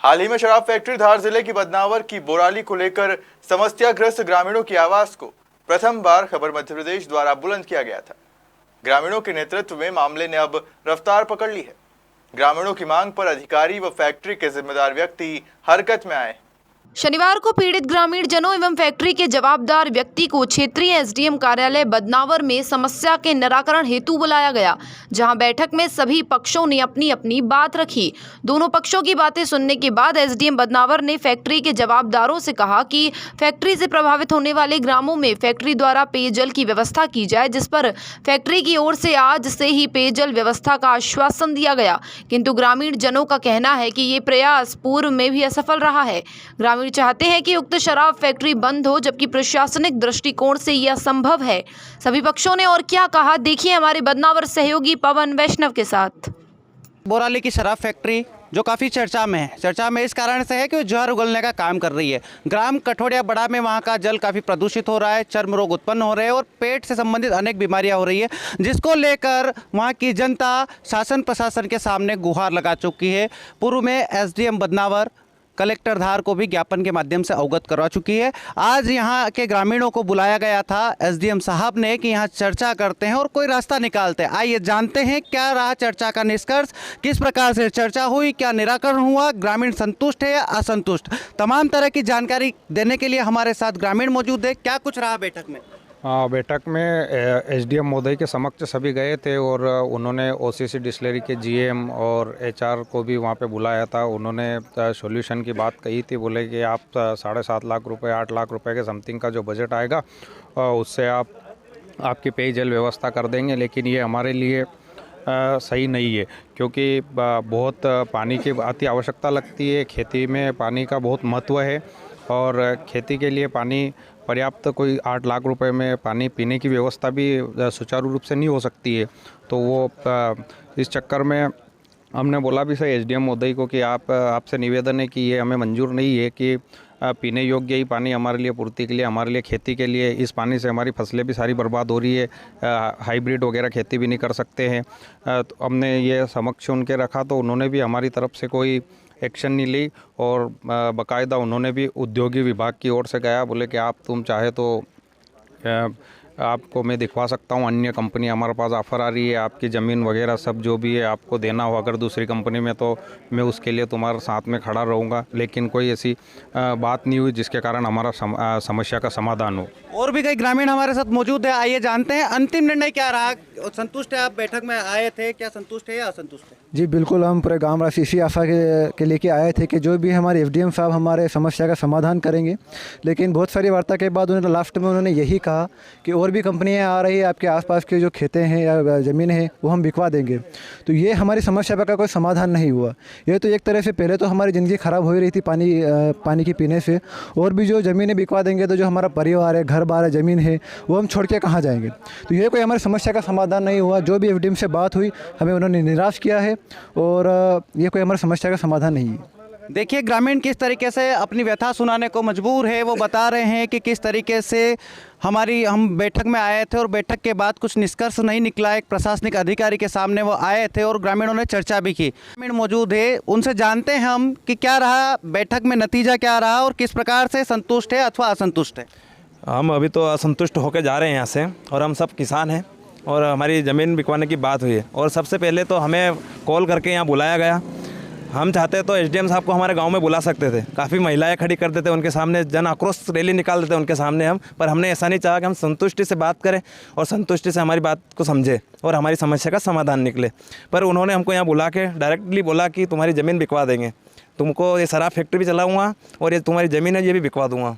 हाल ही में शराब फैक्ट्री धार जिले की बदनावर की बोराली को लेकर समस्याग्रस्त ग्रामीणों की आवाज को प्रथम बार खबर मध्य प्रदेश द्वारा बुलंद किया गया था। ग्रामीणों के नेतृत्व में मामले ने अब रफ्तार पकड़ ली है। ग्रामीणों की मांग पर अधिकारी व फैक्ट्री के जिम्मेदार व्यक्ति हरकत में आए। शनिवार को पीड़ित ग्रामीण जनों एवं फैक्ट्री के जवाबदार व्यक्ति को क्षेत्रीय एसडीएम कार्यालय बदनावर में समस्या के निराकरण हेतु बुलाया गया, जहां बैठक में सभी पक्षों ने अपनी अपनी बात रखी। दोनों पक्षों की बातें सुनने के बाद एसडीएम बदनावर ने फैक्ट्री के जवाबदारों से कहा कि फैक्ट्री से प्रभावित होने वाले ग्रामों में फैक्ट्री द्वारा पेयजल की व्यवस्था की जाए, जिस पर फैक्ट्री की ओर से आज से ही पेयजल व्यवस्था का आश्वासन दिया गया। किंतु ग्रामीण जनों का कहना है कि ये प्रयास पूर्व में भी असफल रहा है। ग्रामीण चाहते हैं कि उक्त शराब फैक्ट्री बंद हो, जबकि प्रशासनिक दृष्टिकोण से यह संभव है। सभी पक्षों ने और क्या कहा, देखिए हमारे बदनावर सहयोगी पवन वैष्णव के साथ। बोराली की शराब फैक्ट्री जो काफ़ी चर्चा में है, चर्चा में इस कारण से है कि वो जहर उगलने का काम कर रही है। ग्राम कठोड़िया बड़ा में वहाँ का जल काफ़ी प्रदूषित हो रहा है, चर्म रोग उत्पन्न हो रहे हैं और पेट से संबंधित अनेक बीमारियाँ हो रही है, जिसको लेकर वहाँ की जनता शासन प्रशासन के सामने गुहार लगा चुकी है। पूर्व में एसडीएम बदनावर कलेक्टर धार को भी ज्ञापन के माध्यम से अवगत करवा चुकी है। आज यहाँ के ग्रामीणों को बुलाया गया था एसडीएम साहब ने कि यहाँ चर्चा करते हैं और कोई रास्ता निकालते हैं। आइए जानते हैं क्या रहा चर्चा का निष्कर्ष, किस प्रकार से चर्चा हुई, क्या निराकरण हुआ, ग्रामीण संतुष्ट है या असंतुष्ट। तमाम तरह की जानकारी देने के लिए हमारे साथ ग्रामीण मौजूद है। क्या कुछ रहा बैठक में? बैठक में एसडीएम महोदय के समक्ष सभी गए थे और उन्होंने ओसीसी डिस्टिलरी के जीएम और एचआर को भी वहाँ पे बुलाया था। उन्होंने सॉल्यूशन की बात कही थी, बोले कि आप 7.5 लाख रुपए 8 लाख रुपए के समथिंग का जो बजट आएगा उससे आपकी पेयजल व्यवस्था कर देंगे, लेकिन ये हमारे लिए सही नहीं है, क्योंकि बहुत पानी की अति आवश्यकता लगती है। खेती में पानी का बहुत महत्व है और खेती के लिए पानी पर्याप्त कोई 8 लाख रुपए में पानी पीने की व्यवस्था भी सुचारू रूप से नहीं हो सकती है। तो वो इस चक्कर में हमने बोला भी सही एसडीएम महोदय को कि आपसे निवेदन है कि ये हमें मंजूर नहीं है कि पीने योग्य ही पानी हमारे लिए पूर्ति के लिए, हमारे लिए खेती के लिए, इस पानी से हमारी फसलें भी सारी बर्बाद हो रही है, हाइब्रिड वगैरह खेती भी नहीं कर सकते हैं। तो हमने ये समक्ष उनके रखा, तो उन्होंने भी हमारी तरफ से कोई एक्शन नहीं ली और बाकायदा उन्होंने भी उद्योगी विभाग की ओर से गया, बोले कि तुम चाहे तो आपको मैं दिखवा सकता हूँ, अन्य कंपनी हमारे पास ऑफ़र आ रही है, आपकी ज़मीन वगैरह सब जो भी है आपको देना हो अगर दूसरी कंपनी में, तो मैं उसके लिए तुम्हारे साथ में खड़ा रहूँगा। लेकिन कोई ऐसी बात नहीं हुई जिसके कारण हमारा समस्या का समाधान हो। और भी कई ग्रामीण हमारे साथ मौजूद है, आइए जानते हैं अंतिम निर्णय क्या रहा। संतुष्ट है आप? बैठक में आए थे, क्या संतुष्ट है या असंतुष्ट है? जी बिल्कुल, हम पूरे गांव वासी इसी आशा के लेके आए थे कि जो भी हमारे एसडीएम साहब हमारे समस्या का समाधान करेंगे। लेकिन बहुत सारी वार्ता के बाद उन्होंने लास्ट में उन्होंने यही कहा कि और भी कंपनियां आ रही है, आपके आसपास के जो खेतें हैं या ज़मीन है वो हम बिकवा देंगे। तो ये हमारी समस्या का कोई समाधान नहीं हुआ। ये तो एक तरह से पहले तो हमारी ज़िंदगी ख़राब हो ही रही थी पानी की पीने से, और भी जो ज़मीनें बिकवा देंगे तो जो हमारा परिवार है, घर बार है, ज़मीन है, वो हम छोड़ के कहाँ जाएंगे। तो ये कोई हमारी समस्या का समाधान नहीं हुआ। जो भी एसडीएम से बात हुई हमें उन्होंने निराश किया है और ये कोई हमारी समस्या का समाधान नहीं है। देखिए ग्रामीण किस तरीके से अपनी व्यथा सुनाने को मजबूर है। वो बता रहे हैं कि किस तरीके से हम बैठक में आए थे और बैठक के बाद कुछ निष्कर्ष नहीं निकला। एक प्रशासनिक अधिकारी के सामने वो आए थे और ग्रामीणों ने चर्चा भी की। ग्रामीण मौजूद है, उनसे जानते हैं हम कि क्या रहा बैठक में, नतीजा क्या रहा और किस प्रकार से संतुष्ट है अथवा असंतुष्ट है। हम अभी तो असंतुष्ट होकर जा रहे हैं यहाँ से, और हम सब किसान हैं और हमारी ज़मीन बिकवाने की बात हुई है। और सबसे पहले तो हमें कॉल करके यहाँ बुलाया गया। हम चाहते तो एसडीएम साहब को हमारे गांव में बुला सकते थे, काफ़ी महिलाएं खड़ी कर देते, उनके सामने जन आक्रोश रैली निकाल देते उनके सामने हम, पर हमने ऐसा नहीं चाहा कि हम संतुष्टि से बात करें और संतुष्टि से हमारी बात को समझे और हमारी समस्या का समाधान निकले। पर उन्होंने हमको यहाँ बुला के डायरेक्टली बोला कि तुम्हारी ज़मीन बिकवा देंगे, तुमको ये शराब फैक्ट्री भी चलाऊँगा और ये तुम्हारी ज़मीन है ये भी बिकवा दूँगा।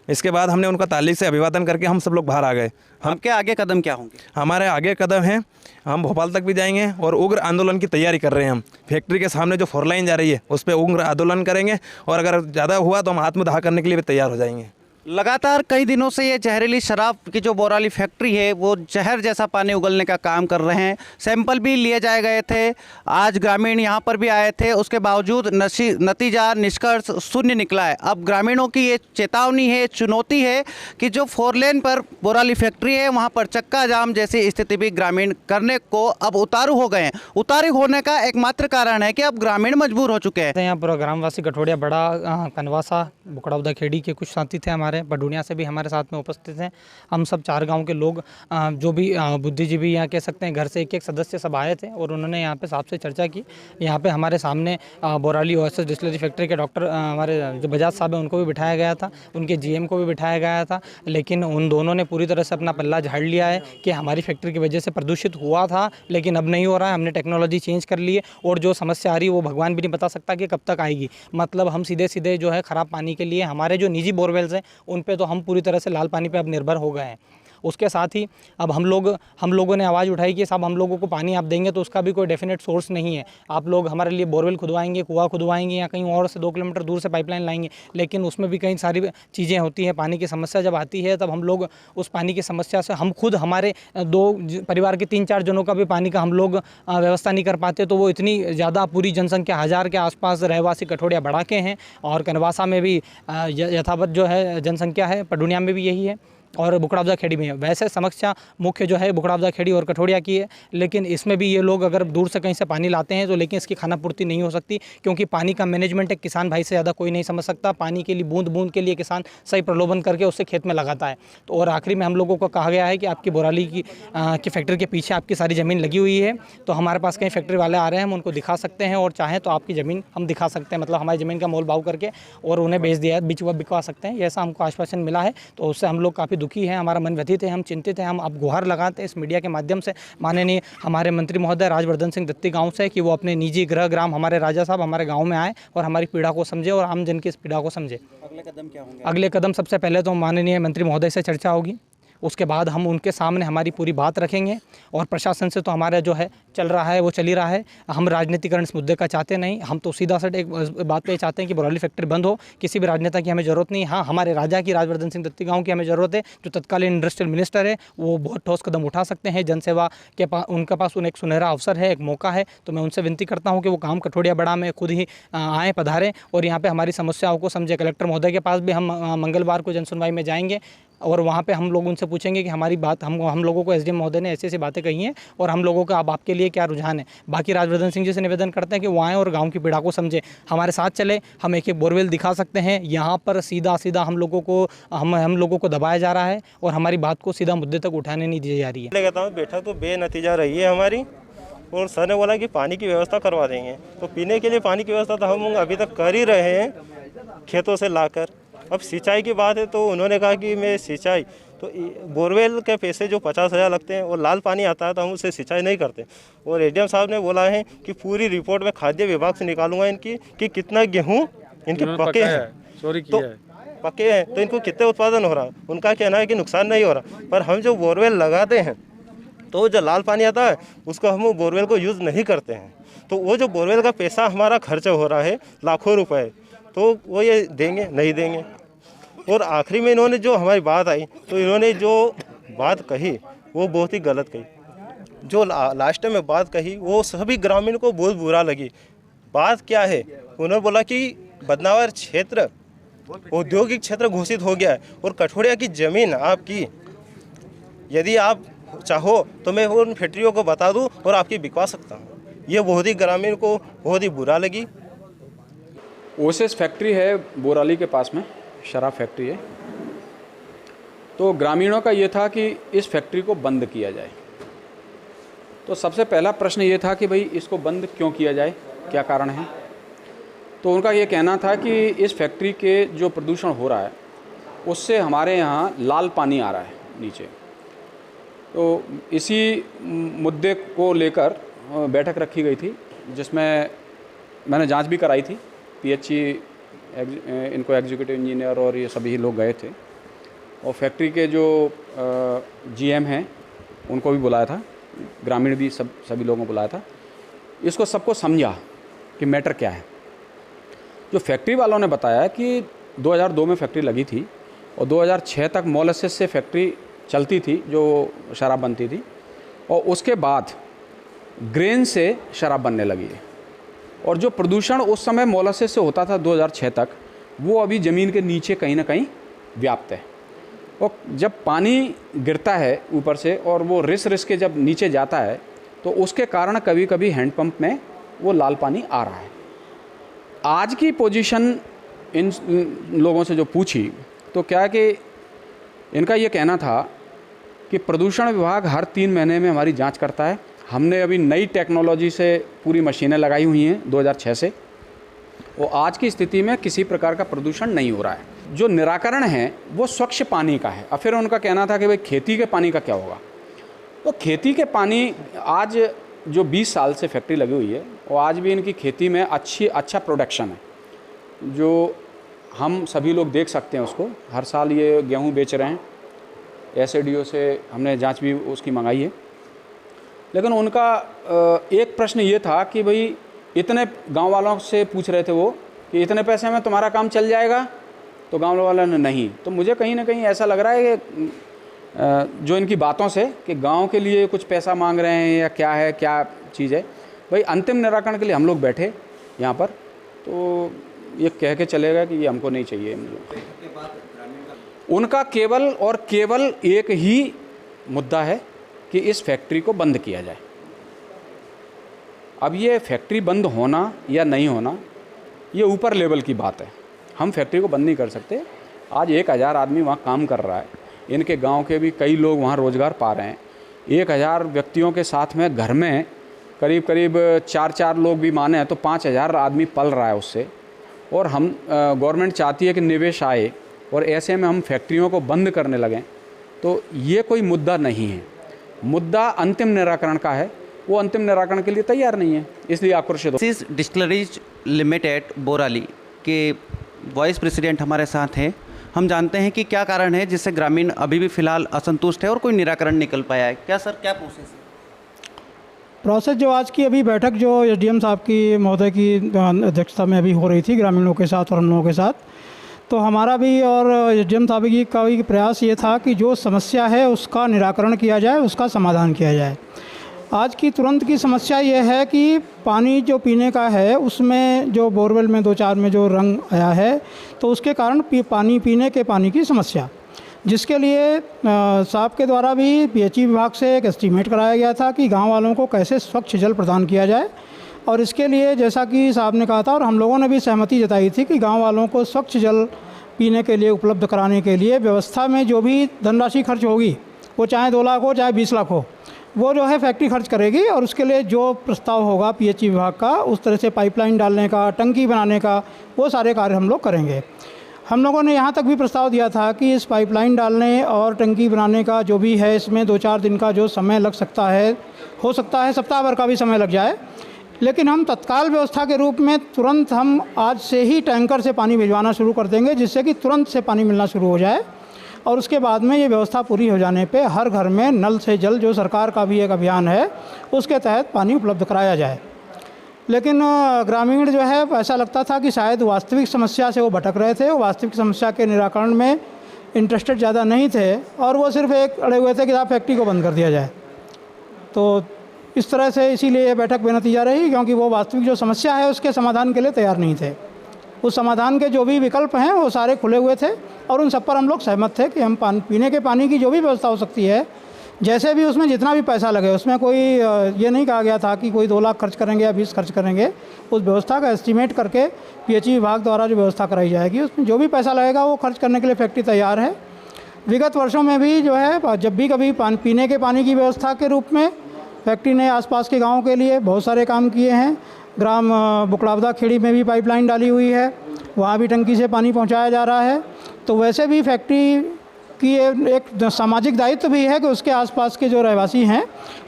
इसके बाद हमने उनका ताली से अभिवादन करके हम सब लोग बाहर आ गए। आपके आगे कदम क्या होंगे? हमारे आगे कदम हैं, हम भोपाल तक भी जाएंगे और उग्र आंदोलन की तैयारी कर रहे हैं। हम फैक्ट्री के सामने जो 4 लाइन जा रही है उस पर उग्र आंदोलन करेंगे और अगर ज़्यादा हुआ तो हम आत्मदाह करने के लिए भी तैयार हो जाएंगे। लगातार कई दिनों से ये जहरीली शराब की जो बोराली फैक्ट्री है वो जहर जैसा पानी उगलने का काम कर रहे हैं। सैंपल भी लिए जाए गए थे, आज ग्रामीण यहाँ पर भी आए थे, उसके बावजूद नतीजा निष्कर्ष शून्य निकला है। अब ग्रामीणों की ये चेतावनी है, चुनौती है कि जो 4 लेन पर बोराली फैक्ट्री है वहाँ पर चक्का जाम जैसी स्थिति भी ग्रामीण करने को अब उतारू हो गए हैं। उतारू होने का एकमात्र कारण है कि अब ग्रामीण मजबूर हो चुके हैं। यहाँ पूरा ग्रामवासी गठोड़िया बड़ा कनवासा बुकड़ाउदा खेड़ी के कुछ साथी थे हमारे, बडूनिया से भी हमारे साथ में उपस्थित हैं। हम सब 4 गांव के लोग जो भी बुद्धिजीवी यहाँ कह सकते हैं, घर से एक सदस्य सब आए थे और उन्होंने यहाँ पे साहब से चर्चा की। यहाँ पे हमारे सामने बोराली ओएसएस डिस्टिलरी फैक्ट्री के डॉक्टर हमारे जो बजाज साहब हैं उनको भी बिठाया गया था, उनके जीएम को भी बिठाया गया था, लेकिन उन दोनों ने पूरी तरह से अपना पल्ला झाड़ लिया है कि हमारी फैक्ट्री की वजह से प्रदूषित हुआ था लेकिन अब नहीं हो रहा है, हमने टेक्नोलॉजी चेंज कर ली है और जो समस्या आ रही है वो भगवान भी नहीं बता सकता कि कब तक आएगी। मतलब हम सीधे सीधे जो है ख़राब पानी के लिए हमारे जो निजी बोरवेल्स हैं उन पे तो हम पूरी तरह से लाल पानी पे अब निर्भर हो गए हैं। उसके साथ ही अब हम लोगों ने आवाज़ उठाई कि साहब हम लोगों को पानी आप देंगे तो उसका भी कोई डेफिनेट सोर्स नहीं है, आप लोग हमारे लिए बोरवेल खुदवाएंगे, कुआं खुदवाएंगे या कहीं और से 2 किलोमीटर दूर से पाइपलाइन लाएंगे, लेकिन उसमें भी कई सारी चीज़ें होती हैं। पानी की समस्या जब आती है तब हम लोग उस पानी की समस्या से हम खुद हमारे 2 परिवार के 3-4 जनों का भी पानी का हम लोग व्यवस्था नहीं कर पाते, तो वो इतनी ज़्यादा पूरी जनसंख्या 1000 के आसपास रहवासी कठोड़िया बढ़ा के हैं और कनवासा में भी यथावत जो है जनसंख्या है, पडुनिया में भी यही है और बुकड़ावदा खेड़ी में है। वैसे समस्या मुख्य जो है बुकड़ावदा खेड़ी और कठोड़िया की है, लेकिन इसमें भी ये लोग अगर दूर से कहीं से पानी लाते हैं तो लेकिन इसकी खाना पूर्ति नहीं हो सकती, क्योंकि पानी का मैनेजमेंट एक किसान भाई से ज़्यादा कोई नहीं समझ सकता। पानी के लिए बूंद बूंद के लिए किसान सही प्रलोभन करके उससे खेत में लगाता है। तो और आखिरी में हम लोगों को कहा गया है कि आपकी बोराली की फैक्ट्री के पीछे आपकी सारी ज़मीन लगी हुई है, तो हमारे पास कहीं फैक्ट्री वाले आ रहे हैं, हम उनको दिखा सकते हैं और चाहें तो आपकी ज़मीन हम दिखा सकते हैं, मतलब हमारी ज़मीन का मोल भाव करके और उन्हें बेच दिया बिकवा सकते हैं, ऐसा हमको आश्वासन मिला है। तो उससे हम लोग काफ़ी दुखी हैं, हमारा मन व्यथित है, हम चिंतित हैं। हम अब गुहार लगाते हैं इस मीडिया के माध्यम से माननीय हमारे मंत्री महोदय राजवर्धन सिंह दत्ती गांव से कि वो अपने निजी गृह ग्राम हमारे राजा साहब हमारे गांव में आए और हमारी पीड़ा को समझे और आम जन की इस पीड़ा को समझे। अगले कदम क्या होंगे? अगले कदम सबसे पहले तो माननीय मंत्री महोदय से चर्चा होगी, उसके बाद हम उनके सामने हमारी पूरी बात रखेंगे और प्रशासन से तो हमारा जो है चल रहा है वो चल ही रहा है। हम राजनीतिकरण इस मुद्दे का चाहते नहीं, हम तो सीधा सट एक बात पे चाहते हैं कि बोराली फैक्ट्री बंद हो। किसी भी राजनेता की हमें ज़रूरत नहीं। हाँ, हमारे राजा की राजवर्धन सिंह दत्ती गाँव की हमें ज़रूरत है, जो तत्कालीन इंडस्ट्रियल मिनिस्टर है, वो बहुत ठोस कदम उठा सकते हैं। जनसेवा के उनके पास एक सुनहरा अवसर है, एक मौका है, तो मैं उनसे विनती करता हूँ कि वो काम कठोड़िया बड़ा में खुद ही आएँ, पधारें और यहाँ पर हमारी समस्याओं को समझे। कलेक्टर महोदय के पास भी हम मंगलवार को जनसुनवाई में जाएंगे और वहाँ पे हम लोग उनसे पूछेंगे कि हमारी बात हम लोगों को एसडीएम महोदय ने ऐसी बातें कही हैं और हम लोगों का अब आपके लिए क्या रुझान है। बाकी राजवर्धन सिंह जी से निवेदन करते हैं कि वो आएँ और गांव की पीड़ा को समझे, हमारे साथ चले। हम एक बोरवेल दिखा सकते हैं, यहाँ पर सीधा हम लोगों को दबाया जा रहा है और हमारी बात को सीधा मुद्दे तक उठाने नहीं दी जा रही है। बैठा तो बेनतीजा रही है हमारी, और सर ने बोला कि पानी की व्यवस्था करवा देंगे, तो पीने के लिए पानी की व्यवस्था तो हम अभी तक कर ही रहे हैं खेतों से लाकर। अब सिंचाई की बात है तो उन्होंने कहा कि मैं सिंचाई तो बोरवेल के पैसे जो 50,000 लगते हैं और लाल पानी आता है तो हम उससे सिंचाई नहीं करते। और एडीएम साहब ने बोला है कि पूरी रिपोर्ट में खाद्य विभाग से निकालूंगा इनकी कि कितना गेहूँ इनके पके हैं, तो पके हैं तो इनको कितने उत्पादन हो रहा है। उनका कहना है कि नुकसान नहीं हो रहा, पर हम जो बोरवेल लगाते हैं तो जो लाल पानी आता है उसको हम बोरवेल को यूज़ नहीं करते हैं, तो वो जो बोरवेल का पैसा हमारा खर्च हो रहा है लाखों रुपए, तो वो ये देंगे नहीं देंगे। और आखिरी में इन्होंने जो हमारी बात आई तो इन्होंने जो बात कही वो बहुत ही गलत कही। जो लास्ट में बात कही वो सभी ग्रामीण को बहुत बुरा लगी। बात क्या है, उन्होंने बोला कि बदनावर क्षेत्र औद्योगिक क्षेत्र घोषित हो गया है और कठोड़िया की ज़मीन आपकी, यदि आप चाहो तो मैं उन फैक्ट्रियों को बता दूं और आपकी बिकवा सकता हूं। ये बहुत ही ग्रामीण को बहुत ही बुरा लगी। ओएसएस फैक्ट्री है बोराली के पास में, शराब फैक्ट्री है। तो ग्रामीणों का ये था कि इस फैक्ट्री को बंद किया जाए। तो सबसे पहला प्रश्न ये था कि भाई इसको बंद क्यों किया जाए, क्या कारण है। तो उनका ये कहना था कि इस फैक्ट्री के जो प्रदूषण हो रहा है उससे हमारे यहाँ लाल पानी आ रहा है नीचे। तो इसी मुद्दे को लेकर बैठक रखी गई थी, जिसमें मैंने जांच भी कराई थी। पीएचई इनको एग्जीक्यूटिव इंजीनियर और ये सभी लोग गए थे और फैक्ट्री के जो जीएम हैं उनको भी बुलाया था, ग्रामीण भी सभी लोगों को बुलाया था। इसको सबको समझा कि मैटर क्या है। जो फैक्ट्री वालों ने बताया कि 2002 में फैक्ट्री लगी थी, और 2006 तक मोलेसेस से फैक्ट्री चलती थी जो शराब बनती थी, और उसके बाद ग्रेन से शराब बनने लगी है। और जो प्रदूषण उस समय मोलेसेस से होता था 2006 तक, वो अभी ज़मीन के नीचे कहीं ना कहीं व्याप्त है। और जब पानी गिरता है ऊपर से और वो रिस के जब नीचे जाता है, तो उसके कारण कभी कभी हैंडपंप में वो लाल पानी आ रहा है। आज की पोजीशन इन लोगों से जो पूछी, तो क्या है कि इनका ये कहना था कि प्रदूषण विभाग हर 3 महीने में हमारी जांच करता है। हमने अभी नई टेक्नोलॉजी से पूरी मशीनें लगाई हुई हैं 2006 से, और आज की स्थिति में किसी प्रकार का प्रदूषण नहीं हो रहा है। जो निराकरण है वो स्वच्छ पानी का है। और फिर उनका कहना था कि भाई खेती के पानी का क्या होगा। तो खेती के पानी, आज जो 20 साल से फैक्ट्री लगी हुई है, और आज भी इनकी खेती में अच्छा प्रोडक्शन है, जो हम सभी लोग देख सकते हैं उसको। हर साल ये गेहूं बेच रहे हैं, SADO से हमने जांच भी उसकी मंगाई है। लेकिन उनका एक प्रश्न ये था कि भाई इतने गांव वालों से पूछ रहे थे वो कि इतने पैसे में तुम्हारा काम चल जाएगा, तो गांव वालों ने नहीं। तो मुझे कहीं ना कहीं ऐसा लग रहा है कि जो इनकी बातों से कि गांव के लिए कुछ पैसा मांग रहे हैं या क्या है, क्या चीज़ है। भाई अंतिम निराकरण के लिए हम लोग बैठे यहाँ पर, तो ये कह के चलेगा कि ये हमको नहीं चाहिए। उनका केवल और केवल एक ही मुद्दा है कि इस फैक्ट्री को बंद किया जाए। अब ये फैक्ट्री बंद होना या नहीं होना, ये ऊपर लेवल की बात है। हम फैक्ट्री को बंद नहीं कर सकते। आज 1000 आदमी वहाँ काम कर रहा है, इनके गांव के भी कई लोग वहाँ रोज़गार पा रहे हैं। 1000 व्यक्तियों के साथ में घर में करीब 4 लोग भी माने हैं तो 5000 आदमी पल रहा है उससे। और हम गवर्नमेंट चाहती है कि निवेश आए, और ऐसे में हम फैक्ट्रियों को बंद करने लगें, तो ये कोई मुद्दा नहीं है। मुद्दा अंतिम निराकरण का है, वो अंतिम निराकरण के लिए तैयार नहीं है, इसलिए आक्रोशित हो। इस डिस्टिलरीज लिमिटेड बोराली के वाइस प्रेसिडेंट हमारे साथ हैं। हम जानते हैं कि क्या कारण है जिससे ग्रामीण अभी भी फिलहाल असंतुष्ट है और कोई निराकरण निकल पाया है। क्या सर, क्या प्रोसेस है? प्रोसेस जो आज की अभी बैठक जो SDM साहब की महोदय की अध्यक्षता में अभी हो रही थी ग्रामीणों के साथ और हम लोगों के साथ, तो हमारा भी और SDM साहब का भी प्रयास ये था कि जो समस्या है उसका निराकरण किया जाए, उसका समाधान किया जाए। आज की तुरंत की समस्या ये है कि पानी जो पीने का है उसमें जो बोरवेल में 2-4 में जो रंग आया है, तो उसके कारण पानी पीने के पानी की समस्या, जिसके लिए साहब के द्वारा भी PHE विभाग से एक एस्टीमेट कराया गया था कि गांव वालों को कैसे स्वच्छ जल प्रदान किया जाए। और इसके लिए जैसा कि साहब ने कहा था और हम लोगों ने भी सहमति जताई थी कि गांव वालों को स्वच्छ जल पीने के लिए उपलब्ध कराने के लिए व्यवस्था में जो भी धनराशि खर्च होगी, वो चाहे 2 लाख हो चाहे 20 लाख हो, वो जो है फैक्ट्री खर्च करेगी। और उसके लिए जो प्रस्ताव होगा PHE विभाग का, उस तरह से पाइपलाइन डालने का, टंकी बनाने का, वो सारे कार्य हम लोग करेंगे। हम लोगों ने यहाँ तक भी प्रस्ताव दिया था कि इस पाइपलाइन डालने और टंकी बनाने का जो भी है, इसमें 2-4 दिन का जो समय लग सकता है, हो सकता है सप्ताह भर का भी समय लग जाए, लेकिन हम तत्काल व्यवस्था के रूप में तुरंत हम आज से ही टैंकर से पानी भिजवाना शुरू कर देंगे, जिससे कि तुरंत से पानी मिलना शुरू हो जाए। और उसके बाद में ये व्यवस्था पूरी हो जाने पे हर घर में नल से जल, जो सरकार का भी एक अभियान है, उसके तहत पानी उपलब्ध कराया जाए। लेकिन ग्रामीण जो है, ऐसा लगता था कि शायद वास्तविक समस्या से वो भटक रहे थे, वो वास्तविक समस्या के निराकरण में इंटरेस्टेड ज़्यादा नहीं थे, और वो सिर्फ एक अड़े हुए थे कि आप फैक्ट्री को बंद कर दिया जाए। तो इस तरह से इसीलिए ये बैठक बेनतीजा रही, क्योंकि वो वास्तविक जो समस्या है उसके समाधान के लिए तैयार नहीं थे। उस समाधान के जो भी विकल्प हैं वो सारे खुले हुए थे, और उन सब पर हम लोग सहमत थे कि हम पीने के पानी की जो भी व्यवस्था हो सकती है, जैसे भी उसमें जितना भी पैसा लगे, उसमें कोई ये नहीं कहा गया था कि कोई 2 लाख खर्च करेंगे या 20 खर्च करेंगे। उस व्यवस्था का एस्टीमेट करके PHE विभाग द्वारा जो व्यवस्था कराई जाएगी, उसमें जो भी पैसा लगेगा वो खर्च करने के लिए फैक्ट्री तैयार है। विगत वर्षों में भी जो है, जब भी कभी पीने के पानी की व्यवस्था के रूप में फैक्ट्री ने आसपास के गाँव के लिए बहुत सारे काम किए हैं। ग्राम बुकड़ावदा खेड़ी में भी पाइपलाइन डाली हुई है, वहाँ भी टंकी से पानी पहुँचाया जा रहा है। तो वैसे भी फैक्ट्री की एक सामाजिक दायित्व भी है कि उसके आसपास के जो रहवासी हैं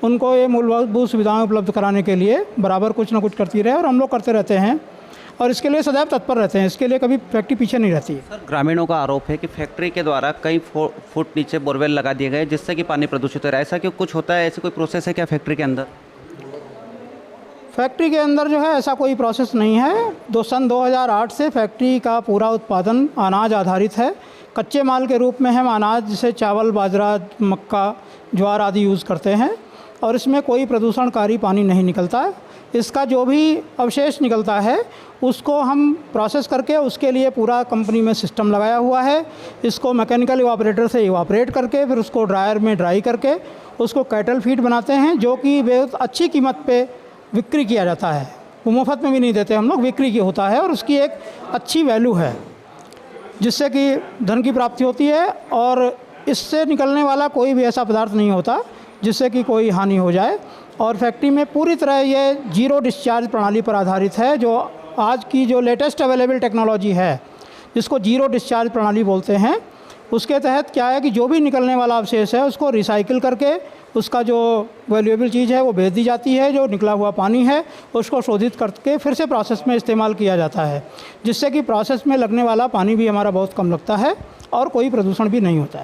उनको ये मूलभूत सुविधाएं उपलब्ध कराने के लिए बराबर कुछ ना कुछ करती रहे, और हम लोग करते रहते हैं, और इसके लिए सदैव तत्पर रहते हैं। इसके लिए कभी फैक्ट्री पीछे नहीं रहती है। सर, ग्रामीणों का आरोप है कि फैक्ट्री के द्वारा कई फुट नीचे बोरवेल लगा दिए गए, जिससे कि पानी प्रदूषित हो रहा है। ऐसा क्यों कुछ होता है? ऐसी कोई प्रोसेस है क्या फैक्ट्री के अंदर? फैक्ट्री के अंदर जो है ऐसा कोई प्रोसेस नहीं है। सन 2008 से फैक्ट्री का पूरा उत्पादन अनाज आधारित है। कच्चे माल के रूप में हम अनाज जैसे चावल, बाजरा, मक्का, ज्वार आदि यूज़ करते हैं और इसमें कोई प्रदूषणकारी पानी नहीं निकलता है। इसका जो भी अवशेष निकलता है उसको हम प्रोसेस करके उसके लिए पूरा कंपनी में सिस्टम लगाया हुआ है। इसको मैकेनिकल इवापरेटर से इवापरेट करके फिर उसको ड्रायर में ड्राई करके उसको कैटल फीड बनाते हैं, जो कि बहुत अच्छी कीमत पे बिक्री किया जाता है। वो मुफ्त में भी नहीं देते हम लोग, बिक्री की होता है और उसकी एक अच्छी वैल्यू है जिससे कि धन की प्राप्ति होती है और इससे निकलने वाला कोई भी ऐसा पदार्थ नहीं होता जिससे कि कोई हानि हो जाए। और फैक्ट्री में पूरी तरह ये जीरो डिस्चार्ज प्रणाली पर आधारित है, जो आज की जो लेटेस्ट अवेलेबल टेक्नोलॉजी है जिसको जीरो डिस्चार्ज प्रणाली बोलते हैं। उसके तहत क्या है कि जो भी निकलने वाला अवशेष है उसको रिसाइकिल करके उसका जो वैल्यूएबल चीज़ है वो बेच दी जाती है। जो निकला हुआ पानी है उसको शोधित करके फिर से प्रोसेस में इस्तेमाल किया जाता है, जिससे कि प्रोसेस में लगने वाला पानी भी हमारा बहुत कम लगता है और कोई प्रदूषण भी नहीं होता है।